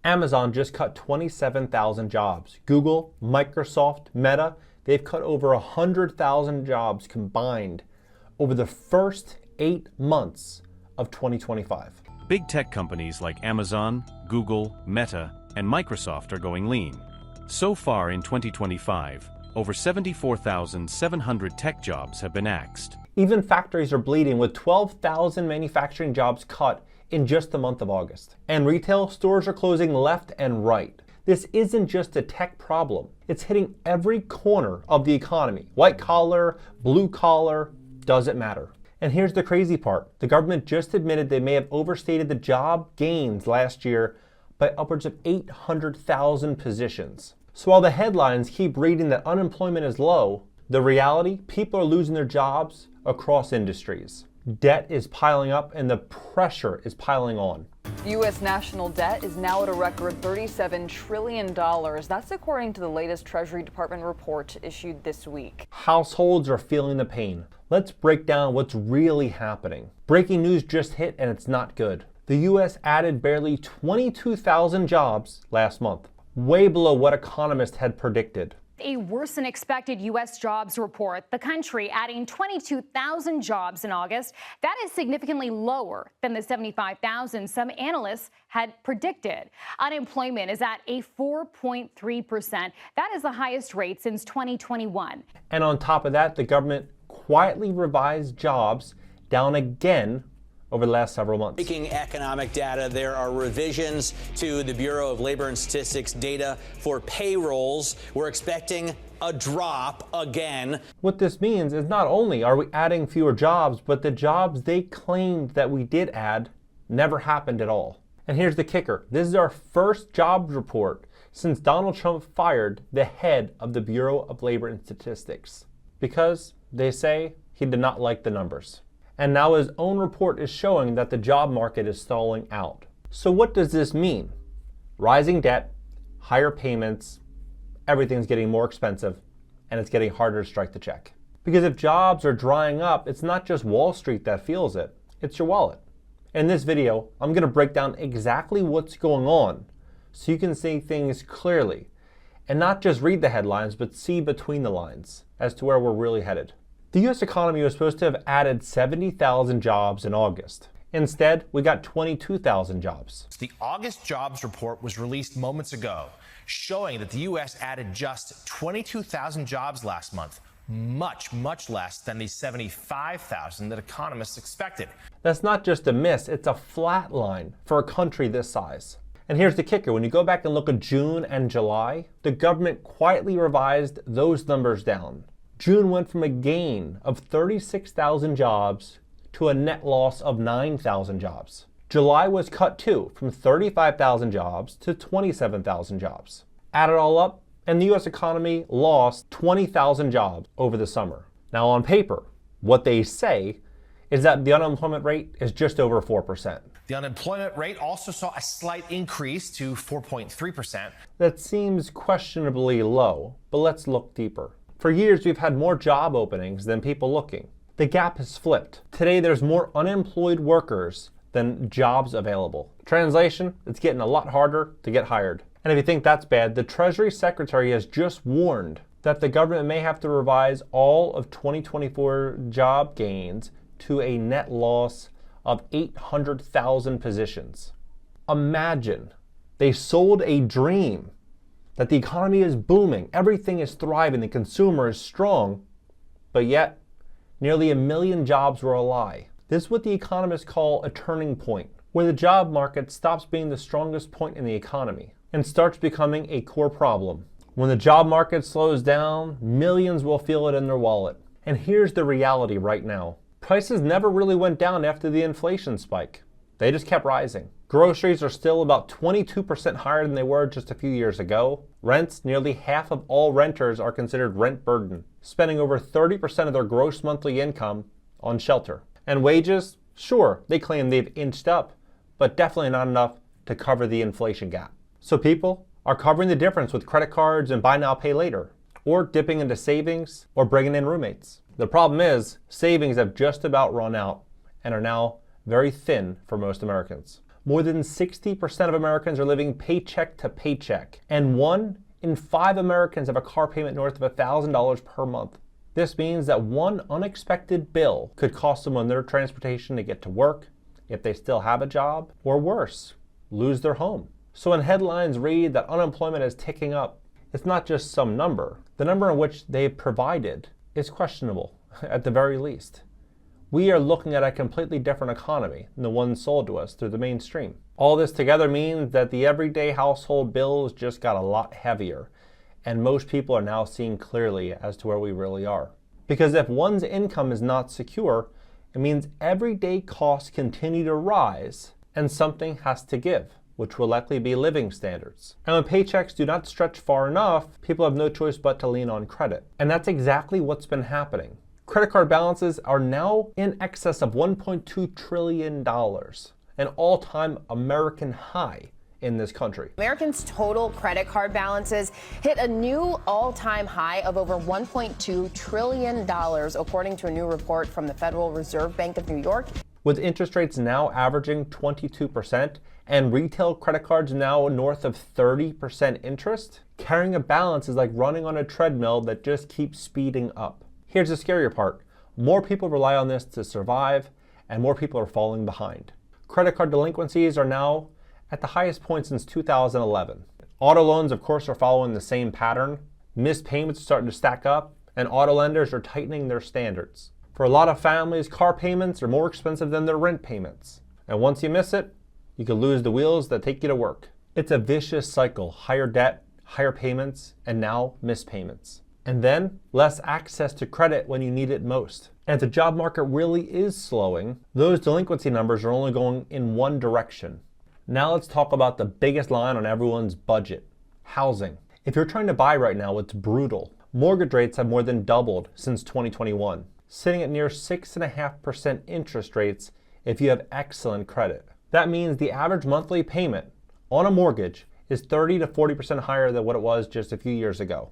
Amazon just cut 27,000 jobs. Google, Microsoft, Meta, they've cut over 100,000 jobs combined over the first 8 months of 2025. Big tech companies like Amazon, Google, Meta, and Microsoft are going lean. So far in 2025, over 74,700 tech jobs have been axed. Even factories are bleeding, with 12,000 manufacturing jobs cut in just the month of August. And retail stores are closing left and right. This isn't just a tech problem. It's hitting every corner of the economy. White collar, blue collar, doesn't matter. And here's the crazy part. The government just admitted they may have overstated the job gains last year by upwards of 800,000 positions. So while the headlines keep reading that unemployment is low, the reality, people are losing their jobs across industries. Debt is piling up and the pressure is piling on. U.S. national debt is now at a record $37 trillion. That's according to the latest Treasury Department report issued this week. Households are feeling the pain. Let's break down what's really happening. Breaking news just hit and it's not good. The U.S. added barely 22,000 jobs last month, way below what economists had predicted. A worse than expected U.S. jobs report, the country adding 22,000 jobs in August. That is significantly lower than the 75,000 some analysts had predicted. Unemployment is at a 4.3%. That is the highest rate since 2021. And on top of that, the government quietly revised jobs down again over the last several months. Breaking economic data, there are revisions to the Bureau of Labor and Statistics data for payrolls. We're expecting a drop again. What this means is not only are we adding fewer jobs, but the jobs they claimed that we did add never happened at all. And here's the kicker. This is our first jobs report since Donald Trump fired the head of the Bureau of Labor and Statistics, because they say he did not like the numbers. And now his own report is showing that the job market is stalling out. So what does this mean? Rising debt, higher payments, everything's getting more expensive, and it's getting harder to strike the check. Because if jobs are drying up, it's not just Wall Street that feels it, it's your wallet. In this video, I'm going to break down exactly what's going on so you can see things clearly and not just read the headlines, but see between the lines as to where we're really headed. The U.S. economy was supposed to have added 70,000 jobs in August. Instead, we got 22,000 jobs. The August jobs report was released moments ago, showing that the U.S. added just 22,000 jobs last month, much less than the 75,000 that economists expected. That's not just a miss, it's a flat line for a country this size. And here's the kicker. When you go back and look at June and July, the government quietly revised those numbers down. June went from a gain of 36,000 jobs to a net loss of 9,000 jobs. July was cut too, from 35,000 jobs to 27,000 jobs. Add it all up, and the U.S. economy lost 20,000 jobs over the summer. Now on paper, what they say is that the unemployment rate is just over 4%. The unemployment rate also saw a slight increase to 4.3%. That seems questionably low, but let's look deeper. For years, we've had more job openings than people looking. The gap has flipped. Today, there's more unemployed workers than jobs available. Translation, it's getting a lot harder to get hired. And if you think that's bad, the Treasury Secretary has just warned that the government may have to revise all of 2024 job gains to a net loss of 800,000 positions. Imagine they sold a dream that the economy is booming, everything is thriving, the consumer is strong, but yet nearly 1 million jobs were a lie. This is what the economists call a turning point, where the job market stops being the strongest point in the economy and starts becoming a core problem. When the job market slows down, millions will feel it in their wallet. And here's the reality right now. Prices never really went down after the inflation spike. They just kept rising. Groceries are still about 22% higher than they were just a few years ago. Rents, nearly half of all renters are considered rent burden, spending over 30% of their gross monthly income on shelter. And wages, sure, they claim they've inched up, but definitely not enough to cover the inflation gap. So people are covering the difference with credit cards and buy now, pay later, or dipping into savings or bringing in roommates. The problem is savings have just about run out and are now very thin for most Americans. More than 60% of Americans are living paycheck to paycheck, and 1 in 5 Americans have a car payment north of $1,000 per month. This means that one unexpected bill could cost someone their transportation to get to work, if they still have a job, or worse, lose their home. So when headlines read that unemployment is ticking up, it's not just some number. The number in which they've provided is questionable, at the very least. We are looking at a completely different economy than the one sold to us through the mainstream. All this together means that the everyday household bills just got a lot heavier, and most people are now seeing clearly as to where we really are. Because if one's income is not secure, it means everyday costs continue to rise, and something has to give, which will likely be living standards. And when paychecks do not stretch far enough, people have no choice but to lean on credit. And that's exactly what's been happening. Credit card balances are now in excess of $1.2 trillion, an all-time American high in this country. Americans' total credit card balances hit a new all-time high of over $1.2 trillion, according to a new report from the Federal Reserve Bank of New York. With interest rates now averaging 22% and retail credit cards now north of 30% interest, carrying a balance is like running on a treadmill that just keeps speeding up. Here's the scarier part. More people rely on this to survive, and more people are falling behind. Credit card delinquencies are now at the highest point since 2011. Auto loans, of course, are following the same pattern. Missed payments are starting to stack up, and auto lenders are tightening their standards. For a lot of families, car payments are more expensive than their rent payments. And once you miss it, you could lose the wheels that take you to work. It's a vicious cycle. Higher debt, higher payments, and now missed payments. And then less access to credit when you need it most. And if the job market really is slowing, those delinquency numbers are only going in one direction. Now let's talk about the biggest line on everyone's budget, housing. If you're trying to buy right now, it's brutal. Mortgage rates have more than doubled since 2021, sitting at near 6.5% interest rates if you have excellent credit. That means the average monthly payment on a mortgage is 30 to 40% higher than what it was just a few years ago.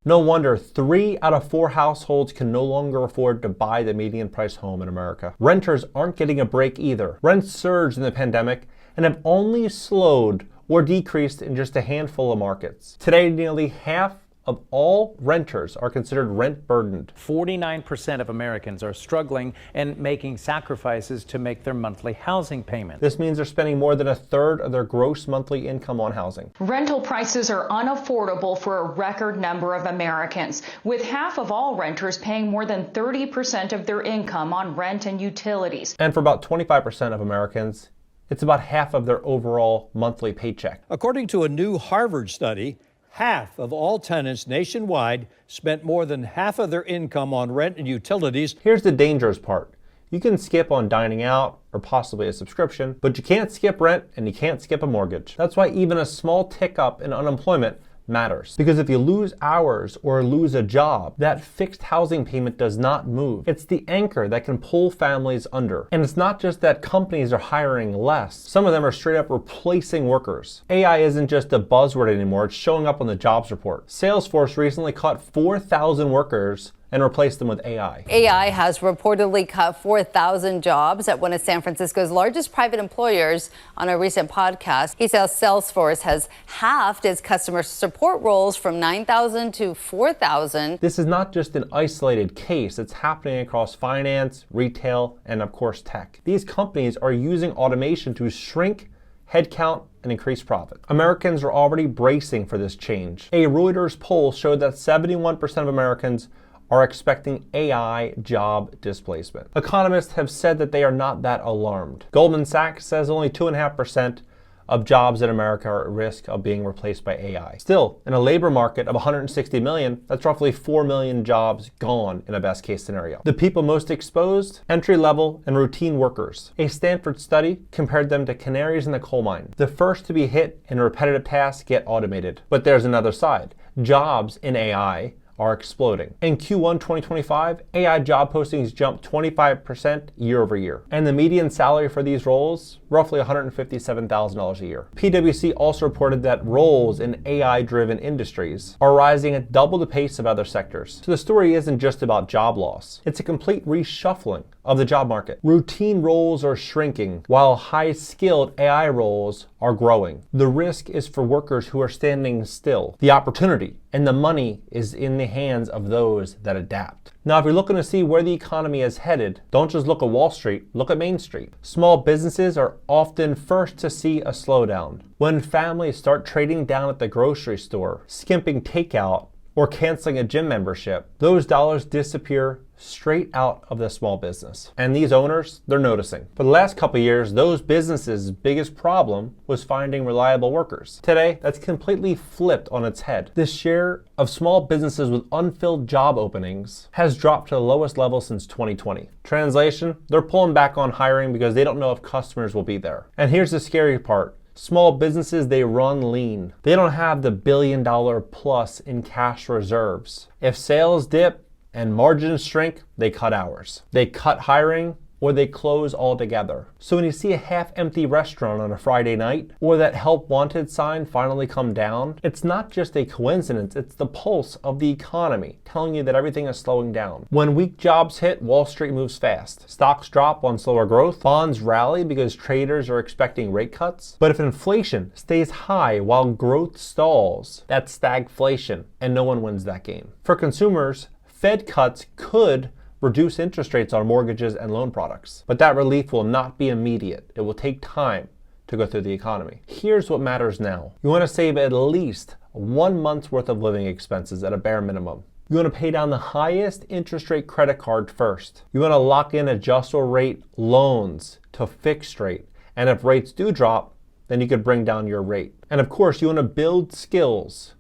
No wonder 3 out of 4 households can no longer afford to buy the median price home in America. Renters aren't getting a break either. Rents surged in the pandemic and have only slowed or decreased in just a handful of markets. Today, nearly half of all renters are considered rent burdened. 49% of Americans are struggling and making sacrifices to make their monthly housing payment. This means they're spending more than a third of their gross monthly income on housing. Rental prices are unaffordable for a record number of Americans, with half of all renters paying more than 30% of their income on rent and utilities. And for about 25% of Americans, it's about half of their overall monthly paycheck. According to a new Harvard study, half of all tenants nationwide spent more than half of their income on rent and utilities. Here's the dangerous part. You can skip on dining out or possibly a subscription, but you can't skip rent and you can't skip a mortgage. That's why even a small tick up in unemployment matters. Because if you lose hours or lose a job, that fixed housing payment does not move. It's the anchor that can pull families under. And it's not just that companies are hiring less. Some of them are straight up replacing workers. AI isn't just a buzzword anymore, it's showing up on the jobs report. Salesforce recently cut 4,000 workers and replace them with AI. AI has reportedly cut 4,000 jobs at one of San Francisco's largest private employers. On a recent podcast, he says Salesforce has halved its customer support roles from 9,000 to 4,000. This is not just an isolated case. It's happening across finance, retail, and of course tech. These companies are using automation to shrink headcount and increase profit. Americans are already bracing for this change. A Reuters poll showed that 71% of Americans are expecting AI job displacement. Economists have said that they are not that alarmed. Goldman Sachs says only 2.5% of jobs in America are at risk of being replaced by AI. Still, in a labor market of 160 million, that's roughly 4 million jobs gone in a best case scenario. The people most exposed? Entry-level and routine workers. A Stanford study compared them to canaries in the coal mine. The first to be hit and repetitive tasks get automated. But there's another side. Jobs in AI are exploding. In Q1 2025, AI job postings jumped 25% year over year. And the median salary for these roles, roughly $157,000 a year. PwC also reported that roles in AI-driven industries are rising at double the pace of other sectors. So the story isn't just about job loss. It's a complete reshuffling of the job market. Routine roles are shrinking while high-skilled AI roles are growing. The risk is for workers who are standing still. The opportunity and the money is in the hands of those that adapt. Now, if you're looking to see where the economy is headed, don't just look at Wall Street, look at Main Street. Small businesses are often first to see a slowdown. When families start trading down at the grocery store, skimping takeout, or canceling a gym membership, those dollars disappear straight out of the small business. And these owners, they're noticing. For the last couple of years, those businesses' biggest problem was finding reliable workers. Today, that's completely flipped on its head. The share of small businesses with unfilled job openings has dropped to the lowest level since 2020. Translation, they're pulling back on hiring because they don't know if customers will be there. And here's the scary part. Small businesses, they run lean. They don't have the $1 billion plus in cash reserves. If sales dip and margins shrink, they cut hours. They cut hiring or they close altogether. So when you see a half-empty restaurant on a Friday night or that help wanted sign finally come down, it's not just a coincidence, it's the pulse of the economy telling you that everything is slowing down. When weak jobs hit, Wall Street moves fast. Stocks drop on slower growth, bonds rally because traders are expecting rate cuts. But if inflation stays high while growth stalls, that's stagflation, and no one wins that game. For consumers, Fed cuts could reduce interest rates on mortgages and loan products. But that relief will not be immediate. It will take time to go through the economy. Here's what matters now. You want to save at least 1 month's worth of living expenses at a bare minimum. You want to pay down the highest interest rate credit card first. You want to lock in adjustable rate loans to fixed rate. And if rates do drop, then you could bring down your rate. And of course, you want to build skills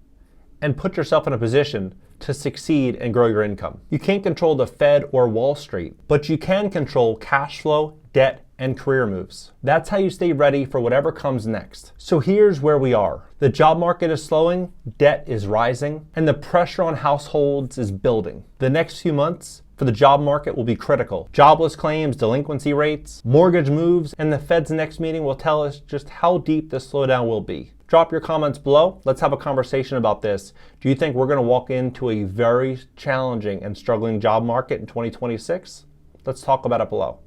and put yourself in a position to succeed and grow your income. You can't control the Fed or Wall Street, but you can control cash flow, debt, and career moves. That's how you stay ready for whatever comes next. So here's where we are. The job market is slowing, debt is rising, and the pressure on households is building. The next few months for the job market will be critical. Jobless claims, delinquency rates, mortgage moves, and the Fed's next meeting will tell us just how deep this slowdown will be. Drop your comments below. Let's have a conversation about this. Do you think we're going to walk into a very challenging and struggling job market in 2026? Let's talk about it below.